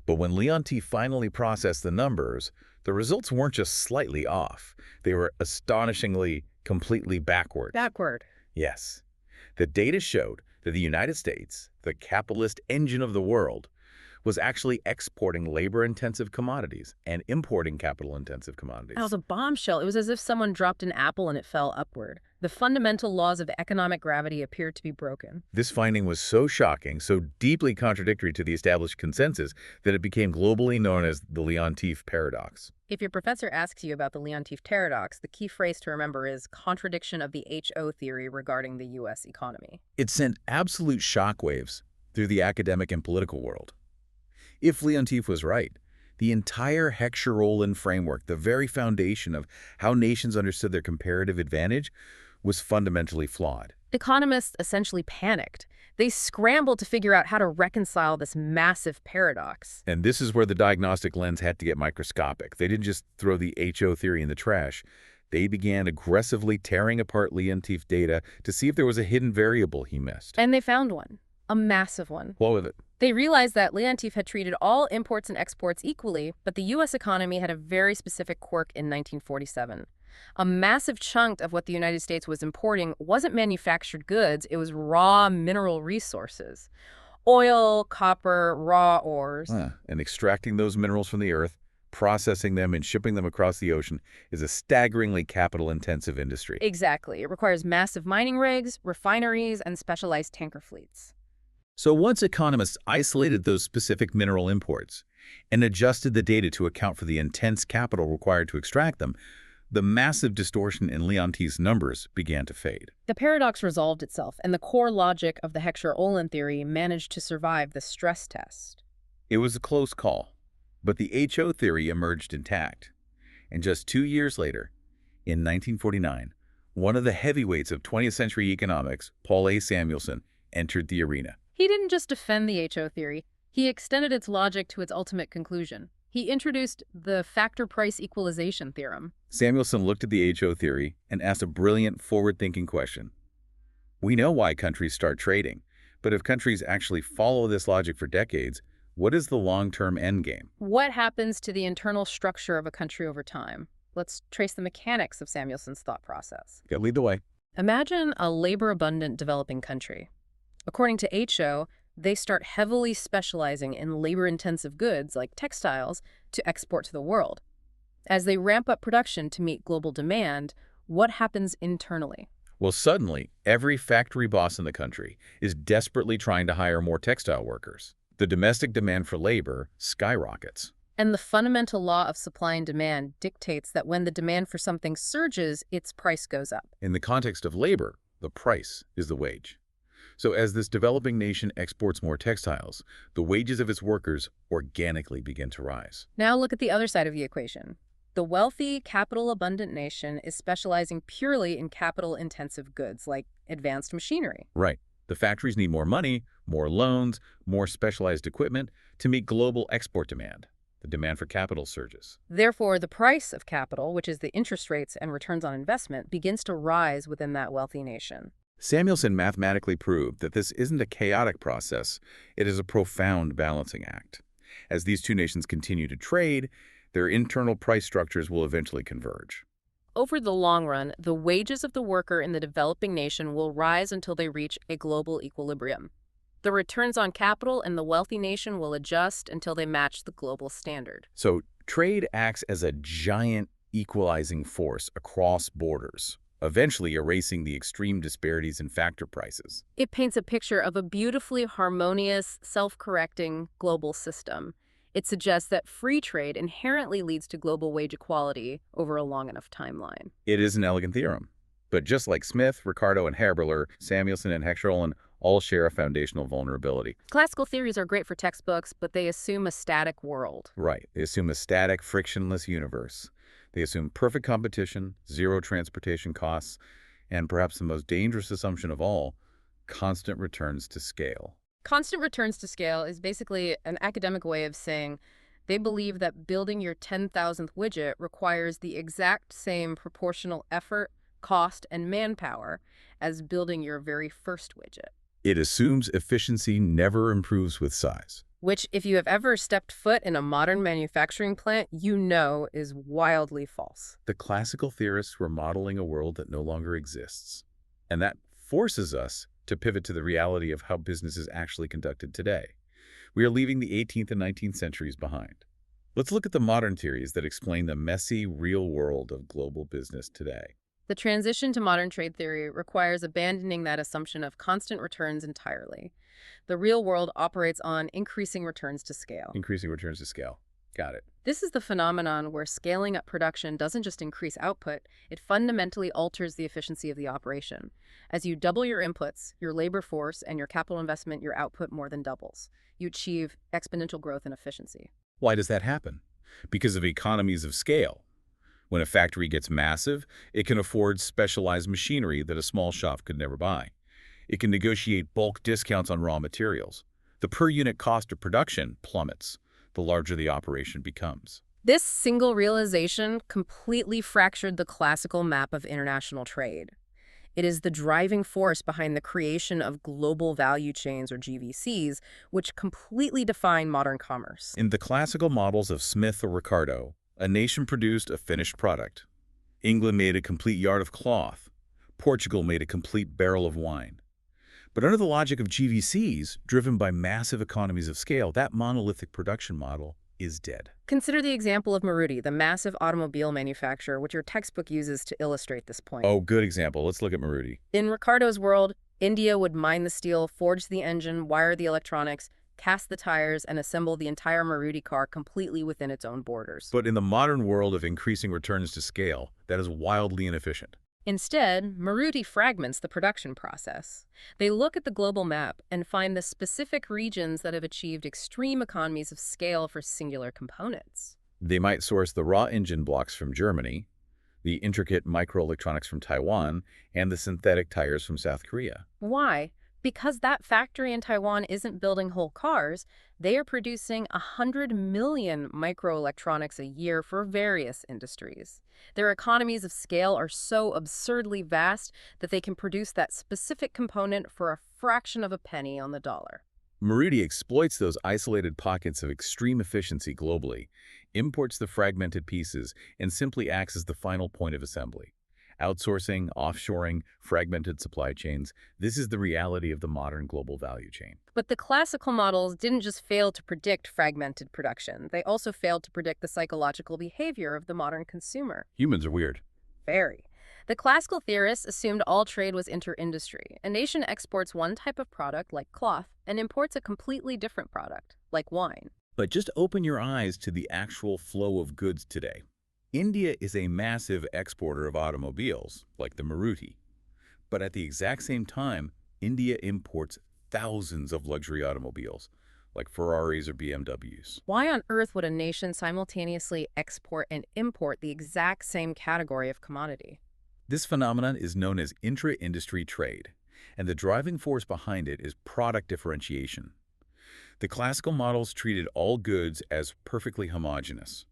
But when Leontief finally processed the numbers, the results weren't just slightly off. They were astonishingly, completely backward. Backward. Yes. The data showed that the United States, the capitalist engine of the world, was actually exporting labor-intensive commodities and importing capital-intensive commodities. That was a bombshell. It was as if someone dropped an apple and it fell upward. The fundamental laws of economic gravity appeared to be broken. This finding was so shocking, so deeply contradictory to the established consensus, that it became globally known as the Leontief paradox. If your professor asks you about the Leontief paradox, the key phrase to remember is contradiction of the HO theory regarding the U.S. economy. It sent absolute shockwaves through the academic and political world. If Leontief was right, the entire Heckscher-Ohlin framework, the very foundation of how nations understood their comparative advantage, was fundamentally flawed. Economists essentially panicked. They scrambled to figure out how to reconcile this massive paradox. And this is where the diagnostic lens had to get microscopic. They didn't just throw the HO theory in the trash. They began aggressively tearing apart Leontief data to see if there was a hidden variable he missed. And they found one. A massive one. What was it? They realized that Leontief had treated all imports and exports equally, but the U.S. economy had a very specific quirk in 1947. A massive chunk of what the United States was importing wasn't manufactured goods, it was raw mineral resources. Oil, copper, raw ores. And extracting those minerals from the earth, processing them and shipping them across the ocean is a staggeringly capital-intensive industry. Exactly. It requires massive mining rigs, refineries, and specialized tanker fleets. So once economists isolated those specific mineral imports and adjusted the data to account for the intense capital required to extract them, the massive distortion in Leontief's numbers began to fade. The paradox resolved itself, and the core logic of the Heckscher-Ohlin theory managed to survive the stress test. It was a close call, but the HO theory emerged intact. And just 2 years later, in 1949, one of the heavyweights of 20th century economics, Paul A. Samuelson, entered the arena. He didn't just defend the HO theory, he extended its logic to its ultimate conclusion. He introduced the factor price equalization theorem. Samuelson looked at the HO theory and asked a brilliant, forward-thinking question. We know why countries start trading, but if countries actually follow this logic for decades, what is the long-term endgame? What happens to the internal structure of a country over time? Let's trace the mechanics of Samuelson's thought process. Okay, lead the way. Imagine a labor-abundant developing country. According to HO, they start heavily specializing in labor-intensive goods like textiles to export to the world. As they ramp up production to meet global demand, what happens internally? Well, suddenly, every factory boss in the country is desperately trying to hire more textile workers. The domestic demand for labor skyrockets. And the fundamental law of supply and demand dictates that when the demand for something surges, its price goes up. In the context of labor, the price is the wage. So as this developing nation exports more textiles, the wages of its workers organically begin to rise. Now look at the other side of the equation. The wealthy, capital-abundant nation is specializing purely in capital-intensive goods like advanced machinery. Right. The factories need more money, more loans, more specialized equipment to meet global export demand. The demand for capital surges. Therefore, the price of capital, which is the interest rates and returns on investment, begins to rise within that wealthy nation. Samuelson mathematically proved that this isn't a chaotic process, it is a profound balancing act. As these two nations continue to trade, their internal price structures will eventually converge. Over the long run, the wages of the worker in the developing nation will rise until they reach a global equilibrium. The returns on capital in the wealthy nation will adjust until they match the global standard. So trade acts as a giant equalizing force across borders, eventually erasing the extreme disparities in factor prices. It paints a picture of a beautifully harmonious, self-correcting global system. It suggests that free trade inherently leads to global wage equality over a long enough timeline. It is an elegant theorem. But just like Smith, Ricardo, and Haberler, Samuelson and Heckscher-Ohlin all share a foundational vulnerability. Classical theories are great for textbooks, but they assume a static world. Right. They assume a static, frictionless universe. They assume perfect competition, zero transportation costs, and perhaps the most dangerous assumption of all, constant returns to scale. Constant returns to scale is basically an academic way of saying they believe that building your 10,000th widget requires the exact same proportional effort, cost, and manpower as building your very first widget. It assumes efficiency never improves with size. which, if you have ever stepped foot in a modern manufacturing plant, you know is wildly false. The classical theorists were modeling a world that no longer exists. And that forces us to pivot to the reality of how business is actually conducted today. We are leaving the 18th and 19th centuries behind. Let's look at the modern theories that explain the messy, real world of global business today. The transition to modern trade theory requires abandoning that assumption of constant returns entirely. The real world operates on increasing returns to scale. Increasing returns to scale. Got it. This is the phenomenon where scaling up production doesn't just increase output, it fundamentally alters the efficiency of the operation. As you double your inputs, your labor force, and your capital investment, your output more than doubles. You achieve exponential growth and efficiency. Why does that happen? Because of economies of scale. When a factory gets massive, it can afford specialized machinery that a small shop could never buy. It can negotiate bulk discounts on raw materials. The per-unit cost of production plummets the larger the operation becomes. This single realization completely fractured the classical map of international trade. It is the driving force behind the creation of global value chains, or GVCs, which completely define modern commerce. In the classical models of Smith or Ricardo, a nation produced a finished product. England made a complete yard of cloth. Portugal made a complete barrel of wine. But under the logic of GVCs, driven by massive economies of scale, that monolithic production model is dead. Consider the example of Maruti, the massive automobile manufacturer, which your textbook uses to illustrate this point. Oh, good example. Let's look at Maruti. In Ricardo's world, India would mine the steel, forge the engine, wire the electronics, cast the tires, and assemble the entire Maruti car completely within its own borders. But in the modern world of increasing returns to scale, that is wildly inefficient. Instead, Maruti fragments the production process. They look at the global map and find the specific regions that have achieved extreme economies of scale for singular components. They might source the raw engine blocks from Germany, the intricate microelectronics from Taiwan, and the synthetic tires from South Korea. Why? Because that factory in Taiwan isn't building whole cars, they are producing 100 million microelectronics a year for various industries. Their economies of scale are so absurdly vast that they can produce that specific component for a fraction of a penny on the dollar. Maruti exploits those isolated pockets of extreme efficiency globally, imports the fragmented pieces, and simply acts as the final point of assembly. Outsourcing, offshoring, fragmented supply chains, this is the reality of the modern global value chain. But the classical models didn't just fail to predict fragmented production. They also failed to predict the psychological behavior of the modern consumer. Humans are weird. Very. The classical theorists assumed all trade was inter-industry. A nation exports one type of product, like cloth, and imports a completely different product, like wine. But just open your eyes to the actual flow of goods today. India is a massive exporter of automobiles, like the Maruti. But at the exact same time, India imports thousands of luxury automobiles, like Ferraris or BMWs. Why on earth would a nation simultaneously export and import the exact same category of commodity? This phenomenon is known as intra-industry trade, and the driving force behind it is product differentiation. The classical models treated all goods as perfectly homogeneous.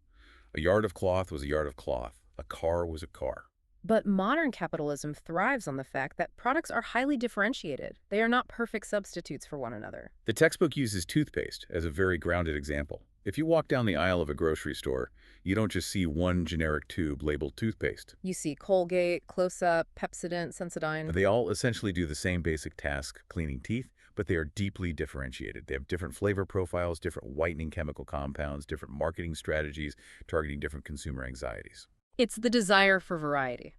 A yard of cloth was a yard of cloth. A car was a car. But modern capitalism thrives on the fact that products are highly differentiated. They are not perfect substitutes for one another. The textbook uses toothpaste as a very grounded example. If you walk down the aisle of a grocery store, you don't just see one generic tube labeled toothpaste. You see Colgate, Close-Up, Pepsodent, Sensodyne. They all essentially do the same basic task, cleaning teeth, but they are deeply differentiated. They have different flavor profiles, different whitening chemical compounds, different marketing strategies, targeting different consumer anxieties. It's the desire for variety.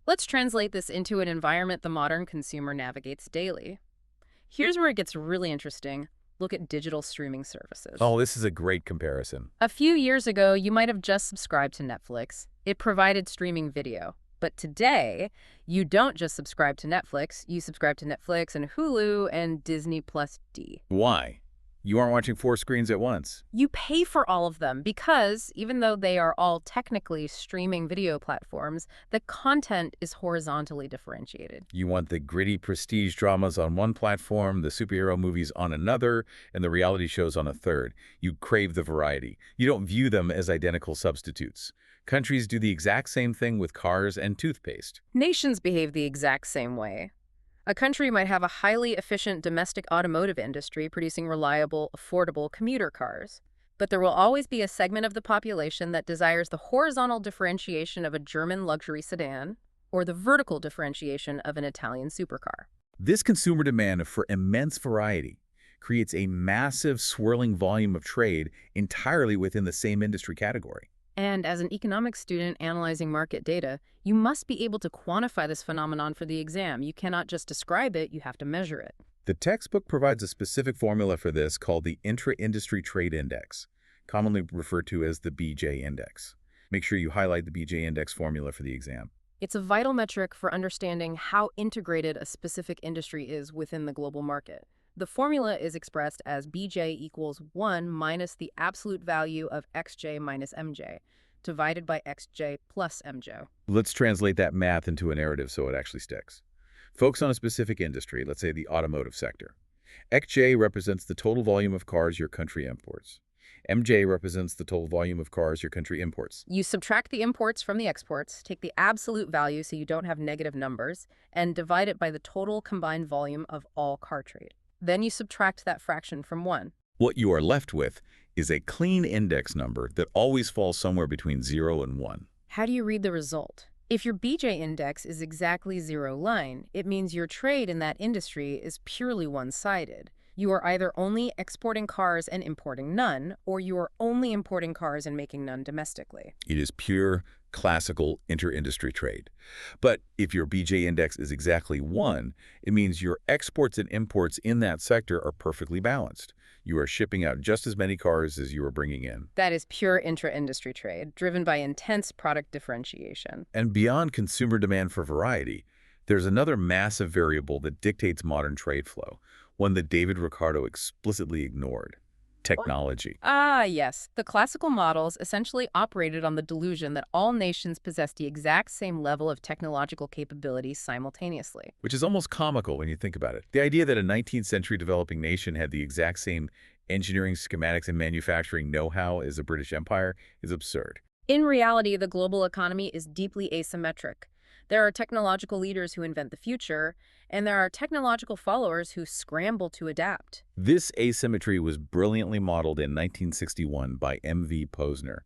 Let's translate this into an environment the modern consumer navigates daily. Here's where it gets really interesting. Look at digital streaming services. Oh, this is a great comparison. A few years ago, you might have just subscribed to Netflix. It provided streaming video. But today, you don't just subscribe to Netflix. You subscribe to Netflix and Hulu and Disney Plus D. Why? You aren't watching 4 screens at once. You pay for all of them because, even though they are all technically streaming video platforms, the content is horizontally differentiated. You want the gritty prestige dramas on one platform, the superhero movies on another, and the reality shows on a third. You crave the variety. You don't view them as identical substitutes. Countries do the exact same thing with cars and toothpaste. Nations behave the exact same way. A country might have a highly efficient domestic automotive industry producing reliable, affordable commuter cars. But there will always be a segment of the population that desires the horizontal differentiation of a German luxury sedan or the vertical differentiation of an Italian supercar. This consumer demand for immense variety creates a massive swirling volume of trade entirely within the same industry category. And as an economics student analyzing market data, you must be able to quantify this phenomenon for the exam. You cannot just describe it, you have to measure it. The textbook provides a specific formula for this called the Intra-Industry Trade Index, commonly referred to as the BJ Index. Make sure you highlight the BJ Index formula for the exam. It's a vital metric for understanding how integrated a specific industry is within the global market. The formula is expressed as BJ equals 1 minus the absolute value of XJ minus MJ, divided by XJ plus MJ. Let's translate that math into a narrative so it actually sticks. Focus on a specific industry, let's say the automotive sector. XJ represents the total volume of cars your country imports. MJ represents the total volume of cars your country imports. You subtract the imports from the exports, take the absolute value so you don't have negative numbers, and divide it by the total combined volume of all car trade. Then you subtract that fraction from 1. What you are left with is a clean index number that always falls somewhere between 0 and 1. How do you read the result? If your BJ index is exactly 0 line, it means your trade in that industry is purely one-sided. You are either only exporting cars and importing none, or you are only importing cars and making none domestically. It is pure, classical inter-industry trade. But if your BJ index is exactly 1, it means your exports and imports in that sector are perfectly balanced. You are shipping out just as many cars as you are bringing in. That is pure intra-industry trade, driven by intense product differentiation. And beyond consumer demand for variety, there's another massive variable that dictates modern trade flow, one that David Ricardo explicitly ignored: technology. Ah, yes. The classical models essentially operated on the delusion that all nations possess the exact same level of technological capabilities simultaneously. Which is almost comical when you think about it. The idea that a 19th century developing nation had the exact same engineering, schematics, and manufacturing know-how as the British Empire is absurd. In reality, the global economy is deeply asymmetric. There are technological leaders who invent the future, and there are technological followers who scramble to adapt. This asymmetry was brilliantly modeled in 1961 by M.V. Posner.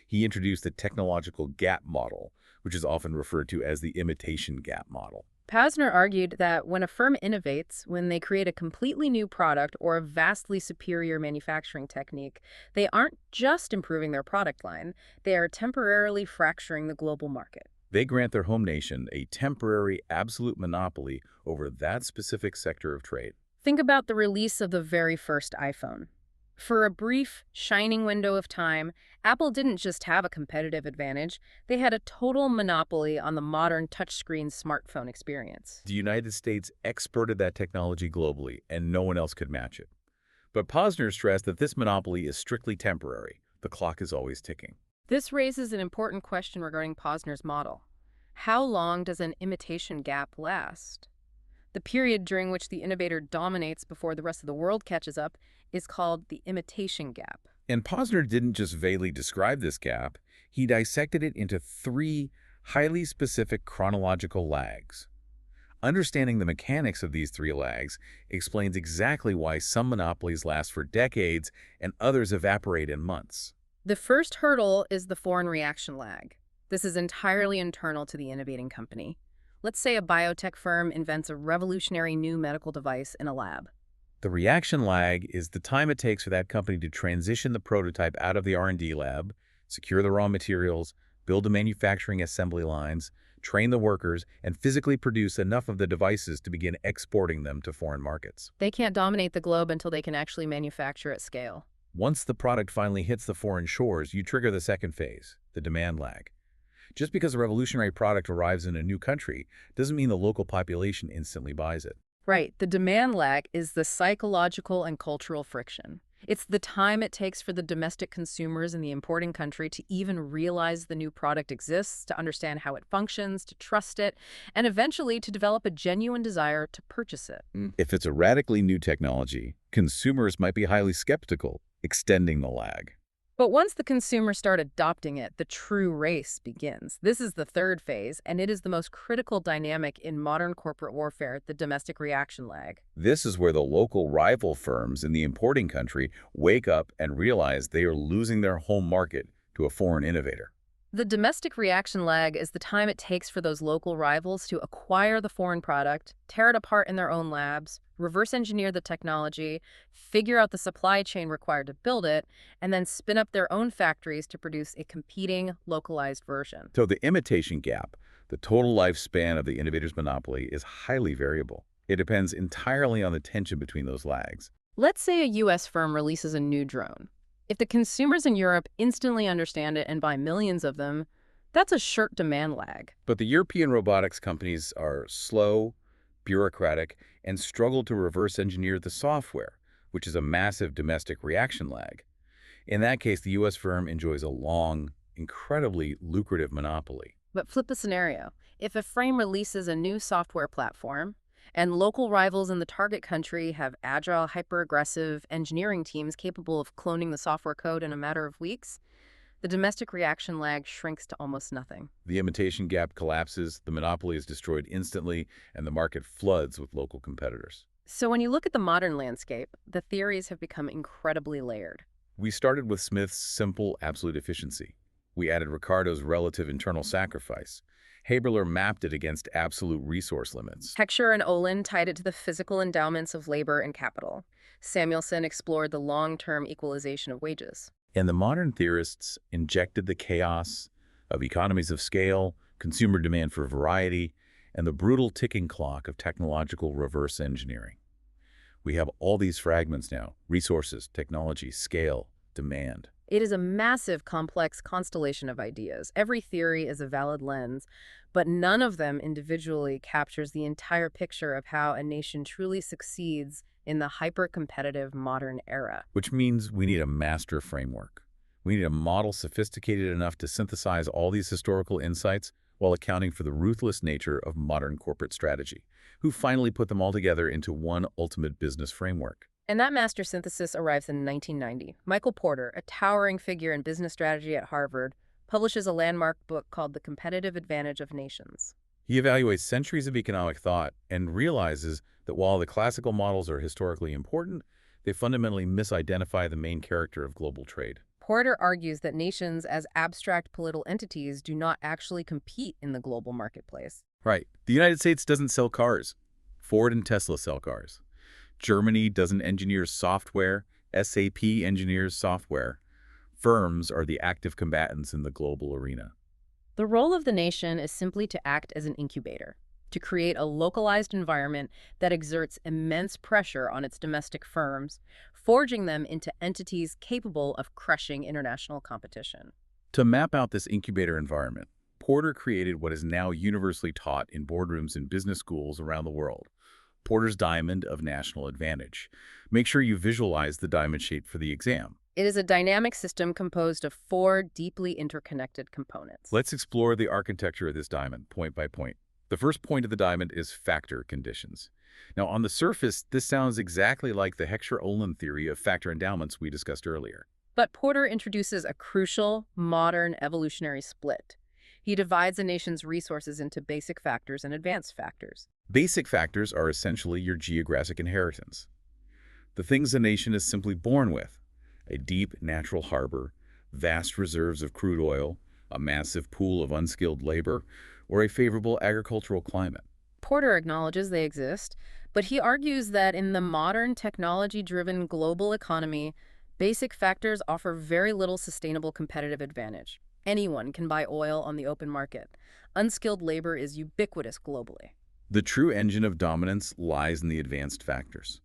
He introduced the technological gap model, which is often referred to as the imitation gap model. Posner argued that when a firm innovates, when they create a completely new product or a vastly superior manufacturing technique, they aren't just improving their product line, they are temporarily fracturing the global market. They grant their home nation a temporary absolute monopoly over that specific sector of trade. Think about the release of the very first iPhone. For a brief, shining window of time, Apple didn't just have a competitive advantage, they had a total monopoly on the modern touchscreen smartphone experience. The United States exported that technology globally, and no one else could match it. But Posner stressed that this monopoly is strictly temporary. The clock is always ticking. This raises an important question regarding Posner's model. How long does an imitation gap last? The period during which the innovator dominates before the rest of the world catches up is called the imitation gap. And Posner didn't just vaguely describe this gap, he dissected it into 3 highly specific chronological lags. Understanding the mechanics of these 3 lags explains exactly why some monopolies last for decades and others evaporate in months. The first hurdle is the foreign reaction lag. This is entirely internal to the innovating company. Let's say a biotech firm invents a revolutionary new medical device in a lab. The reaction lag is the time it takes for that company to transition the prototype out of the R&D lab, secure the raw materials, build the manufacturing assembly lines, train the workers, and physically produce enough of the devices to begin exporting them to foreign markets. They can't dominate the globe until they can actually manufacture at scale. Once the product finally hits the foreign shores, you trigger the second phase, the demand lag. Just because a revolutionary product arrives in a new country doesn't mean the local population instantly buys it. Right. The demand lag is the psychological and cultural friction. It's the time it takes for the domestic consumers in the importing country to even realize the new product exists, to understand how it functions, to trust it, and eventually to develop a genuine desire to purchase it. If it's a radically new technology, consumers might be highly skeptical, extending the lag. But once the consumers start adopting it, the true race begins. This is the third phase, and it is the most critical dynamic in modern corporate warfare, the domestic reaction lag. This is where the local rival firms in the importing country wake up and realize they are losing their home market to a foreign innovator. The domestic reaction lag is the time it takes for those local rivals to acquire the foreign product, tear it apart in their own labs, reverse engineer the technology, figure out the supply chain required to build it, and then spin up their own factories to produce a competing, localized version. So the imitation gap, the total lifespan of the innovator's monopoly, is highly variable. It depends entirely on the tension between those lags. Let's say a US firm releases a new drone. If the consumers in Europe instantly understand it and buy millions of them, that's a short demand lag. But the European robotics companies are slow, bureaucratic, and struggle to reverse engineer the software, which is a massive domestic reaction lag. In that case, the U.S. firm enjoys a long, incredibly lucrative monopoly. But flip the scenario. If a frame releases a new software platform, and local rivals in the target country have agile, hyper-aggressive engineering teams capable of cloning the software code in a matter of weeks, the domestic reaction lag shrinks to almost nothing. The imitation gap collapses, the monopoly is destroyed instantly, and the market floods with local competitors. So when you look at the modern landscape, the theories have become incredibly layered. We started with Smith's simple absolute efficiency. We added Ricardo's relative internal sacrifice. Haberler mapped it against absolute resource limits. Heckscher and Olin tied it to the physical endowments of labor and capital. Samuelson explored the long-term equalization of wages. And the modern theorists injected the chaos of economies of scale, consumer demand for variety, and the brutal ticking clock of technological reverse engineering. We have all these fragments now: resources, technology, scale, demand. It is a massive, complex constellation of ideas. Every theory is a valid lens, but none of them individually captures the entire picture of how a nation truly succeeds in the hyper-competitive modern era. Which means we need a master framework. We need a model sophisticated enough to synthesize all these historical insights while accounting for the ruthless nature of modern corporate strategy, who finally put them all together into one ultimate business framework. And that master synthesis arrives in 1990. Michael Porter, a towering figure in business strategy at Harvard, publishes a landmark book called The Competitive Advantage of Nations. He evaluates centuries of economic thought and realizes that while the classical models are historically important, they fundamentally misidentify the main character of global trade. Porter argues that nations as abstract political entities do not actually compete in the global marketplace. Right. The United States doesn't sell cars. Ford and Tesla sell cars. Germany doesn't engineer software. SAP engineers software. Firms are the active combatants in the global arena. The role of the nation is simply to act as an incubator, to create a localized environment that exerts immense pressure on its domestic firms, forging them into entities capable of crushing international competition. To map out this incubator environment, Porter created what is now universally taught in boardrooms and business schools around the world: Porter's diamond of national advantage. Make sure you visualize the diamond shape for the exam. It is a dynamic system composed of 4 deeply interconnected components. Let's explore the architecture of this diamond, point by point. The first point of the diamond is factor conditions. Now, on the surface, this sounds exactly like the Heckscher-Olin theory of factor endowments we discussed earlier. But Porter introduces a crucial, modern evolutionary split. He divides a nation's resources into basic factors and advanced factors. Basic factors are essentially your geographic inheritance. The things a nation is simply born with: a deep natural harbor, vast reserves of crude oil, a massive pool of unskilled labor, or a favorable agricultural climate. Porter acknowledges they exist, but he argues that in the modern technology-driven global economy, basic factors offer very little sustainable competitive advantage. Anyone can buy oil on the open market. Unskilled labor is ubiquitous globally. The true engine of dominance lies in the advanced factors.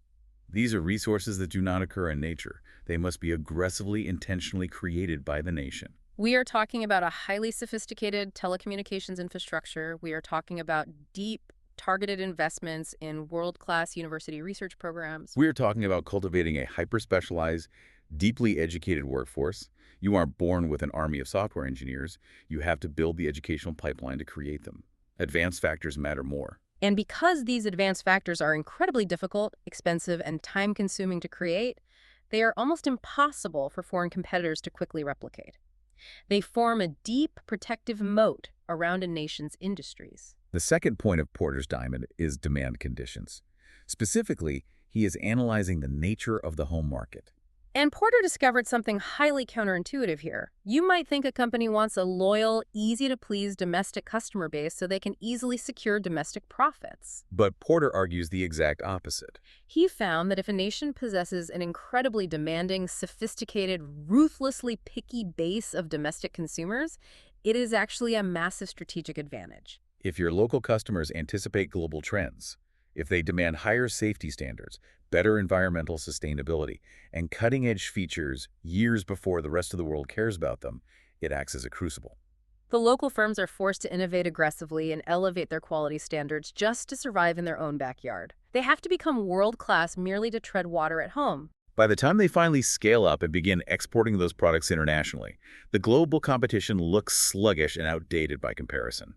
These are resources that do not occur in nature. They must be aggressively, intentionally created by the nation. We are talking about a highly sophisticated telecommunications infrastructure. We are talking about deep, targeted investments in world-class university research programs. We are talking about cultivating a hyper-specialized, deeply educated workforce. You aren't born with an army of software engineers. You have to build the educational pipeline to create them. Advanced factors matter more. And because these advanced factors are incredibly difficult, expensive, and time-consuming to create, They are almost impossible for foreign competitors to quickly replicate. They form a deep protective moat around a nation's industries. The second point of Porter's diamond is demand conditions. Specifically, he is analyzing the nature of the home market. And Porter discovered something highly counterintuitive here. You might think a company wants a loyal, easy-to-please domestic customer base so they can easily secure domestic profits. But Porter argues the exact opposite. He found that if a nation possesses an incredibly demanding, sophisticated, ruthlessly picky base of domestic consumers, it is actually a massive strategic advantage. If your local customers anticipate global trends, if they demand higher safety standards, better environmental sustainability, and cutting-edge features years before the rest of the world cares about them, it acts as a crucible. The local firms are forced to innovate aggressively and elevate their quality standards just to survive in their own backyard. They have to become world-class merely to tread water at home. By the time they finally scale up and begin exporting those products internationally, the global competition looks sluggish and outdated by comparison.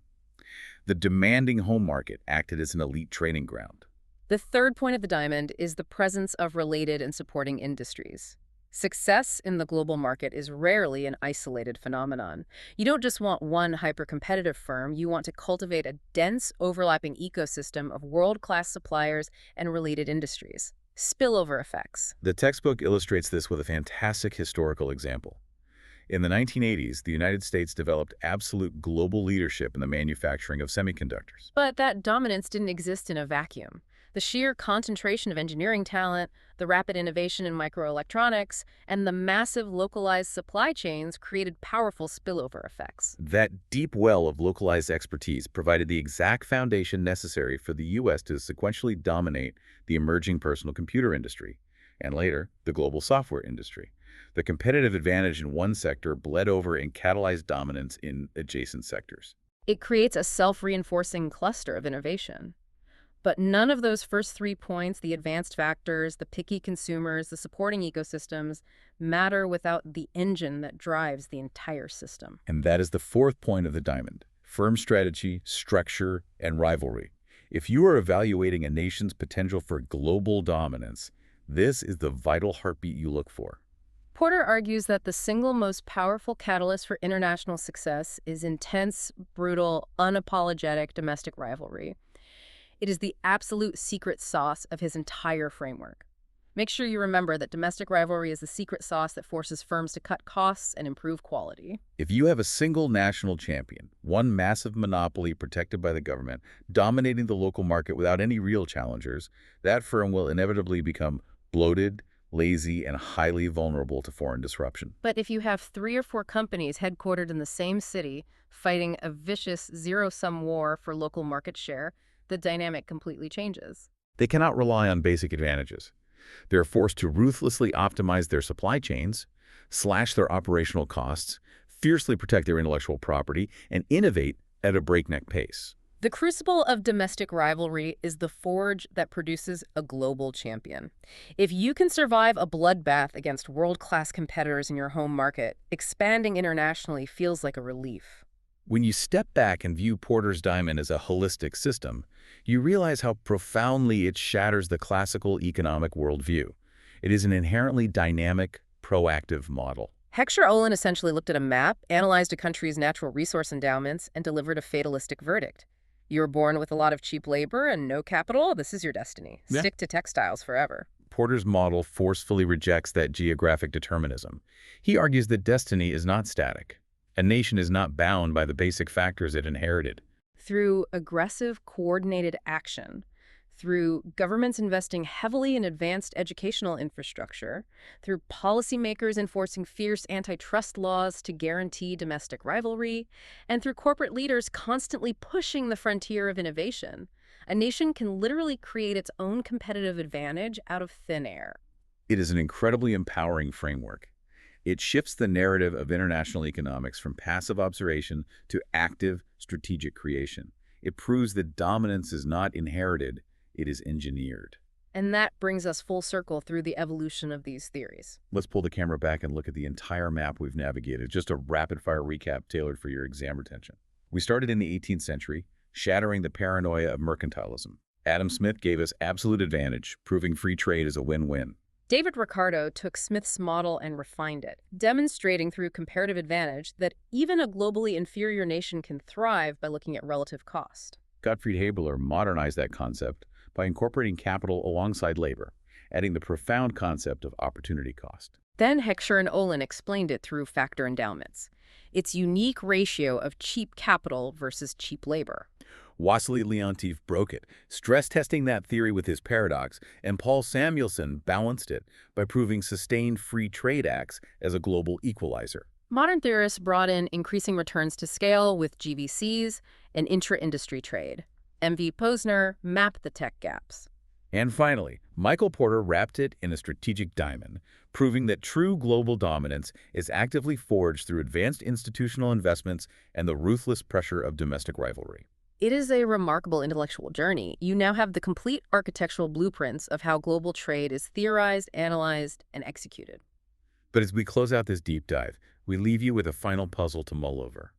The demanding home market acted as an elite training ground. The third point of the diamond is the presence of related and supporting industries. Success in the global market is rarely an isolated phenomenon. You don't just want one hyper-competitive firm, you want to cultivate a dense, overlapping ecosystem of world-class suppliers and related industries. Spillover effects. The textbook illustrates this with a fantastic historical example. In the 1980s, the United States developed absolute global leadership in the manufacturing of semiconductors. But that dominance didn't exist in a vacuum. The sheer concentration of engineering talent, the rapid innovation in microelectronics, and the massive localized supply chains created powerful spillover effects. That deep well of localized expertise provided the exact foundation necessary for the U.S. to sequentially dominate the emerging personal computer industry, and later, the global software industry. The competitive advantage in one sector bled over and catalyzed dominance in adjacent sectors. It creates a self-reinforcing cluster of innovation. But none of those first 3 points, the advanced factors, the picky consumers, the supporting ecosystems, matter without the engine that drives the entire system. And that is the fourth point of the diamond: firm strategy, structure, and rivalry. If you are evaluating a nation's potential for global dominance, this is the vital heartbeat you look for. Porter argues that the single most powerful catalyst for international success is intense, brutal, unapologetic domestic rivalry. It is the absolute secret sauce of his entire framework. Make sure you remember that domestic rivalry is the secret sauce that forces firms to cut costs and improve quality. If you have a single national champion, one massive monopoly protected by the government, dominating the local market without any real challengers, that firm will inevitably become bloated, lazy, and highly vulnerable to foreign disruption. But if you have 3 or 4 companies headquartered in the same city, fighting a vicious zero-sum war for local market share, the dynamic completely changes. They cannot rely on basic advantages. They are forced to ruthlessly optimize their supply chains, slash their operational costs, fiercely protect their intellectual property, and innovate at a breakneck pace. The crucible of domestic rivalry is the forge that produces a global champion. If you can survive a bloodbath against world-class competitors in your home market, expanding internationally feels like a relief. When you step back and view Porter's diamond as a holistic system, you realize how profoundly it shatters the classical economic worldview. It is an inherently dynamic, proactive model. Heckscher Olin essentially looked at a map, analyzed a country's natural resource endowments, and delivered a fatalistic verdict. You were born with a lot of cheap labor and no capital, this is your destiny. Yeah. Stick to textiles forever. Porter's model forcefully rejects that geographic determinism. He argues that destiny is not static. A nation is not bound by the basic factors it inherited. Through aggressive, coordinated action, through governments investing heavily in advanced educational infrastructure, through policymakers enforcing fierce antitrust laws to guarantee domestic rivalry, and through corporate leaders constantly pushing the frontier of innovation, a nation can literally create its own competitive advantage out of thin air. It is an incredibly empowering framework. It shifts the narrative of international economics from passive observation to active, strategic creation. It proves that dominance is not inherited, it is engineered. And that brings us full circle through the evolution of these theories. Let's pull the camera back and look at the entire map we've navigated, just a rapid-fire recap tailored for your exam retention. We started in the 18th century, shattering the paranoia of mercantilism. Adam Smith gave us absolute advantage, proving free trade is a win-win. David Ricardo took Smith's model and refined it, demonstrating through comparative advantage that even a globally inferior nation can thrive by looking at relative cost. Gottfried Haberler modernized that concept by incorporating capital alongside labor, adding the profound concept of opportunity cost. Then Heckscher and Olin explained it through factor endowments, its unique ratio of cheap capital versus cheap labor. Wassily Leontief broke it, stress-testing that theory with his paradox, and Paul Samuelson balanced it by proving sustained free trade acts as a global equalizer. Modern theorists brought in increasing returns to scale with GVCs and intra-industry trade. M.V. Posner mapped the tech gaps. And finally, Michael Porter wrapped it in a strategic diamond, proving that true global dominance is actively forged through advanced institutional investments and the ruthless pressure of domestic rivalry. It is a remarkable intellectual journey. You now have the complete architectural blueprints of how global trade is theorized, analyzed, and executed. But as we close out this deep dive, we leave you with a final puzzle to mull over.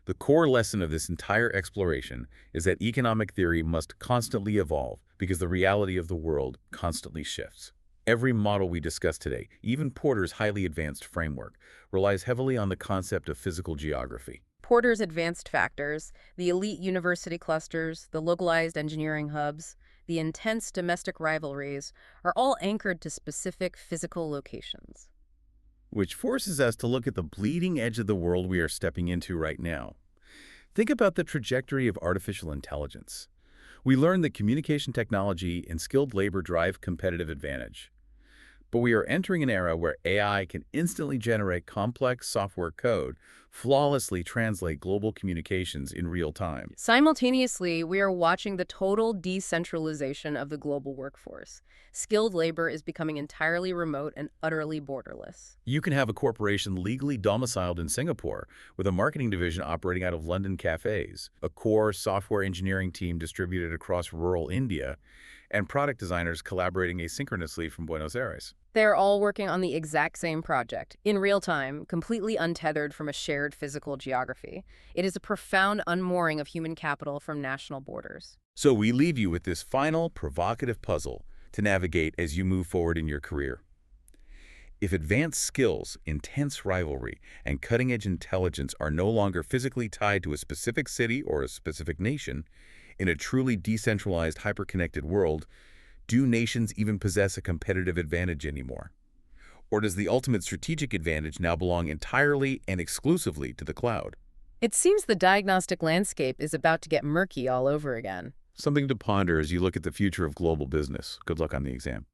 The core lesson of this entire exploration is that economic theory must constantly evolve because the reality of the world constantly shifts. Every model we discussed today, even Porter's highly advanced framework, relies heavily on the concept of physical geography. Porter's advanced factors, the elite university clusters, the localized engineering hubs, the intense domestic rivalries, are all anchored to specific physical locations. Which forces us to look at the bleeding edge of the world we are stepping into right now. Think about the trajectory of artificial intelligence. We learned that communication technology and skilled labor drive competitive advantage. But we are entering an era where AI can instantly generate complex software code, flawlessly translate global communications in real time. Simultaneously, we are watching the total decentralization of the global workforce. Skilled labor is becoming entirely remote and utterly borderless. You can have a corporation legally domiciled in Singapore with a marketing division operating out of London cafes, a core software engineering team distributed across rural India, and product designers collaborating asynchronously from Buenos Aires. They're all working on the exact same project, in real time, completely untethered from a shared physical geography. It is a profound unmooring of human capital from national borders. So we leave you with this final, provocative puzzle to navigate as you move forward in your career. If advanced skills, intense rivalry, and cutting-edge intelligence are no longer physically tied to a specific city or a specific nation, in a truly decentralized, hyper-connected world, do nations even possess a competitive advantage anymore? Or does the ultimate strategic advantage now belong entirely and exclusively to the cloud? It seems the diagnostic landscape is about to get murky all over again. Something to ponder as you look at the future of global business. Good luck on the exam.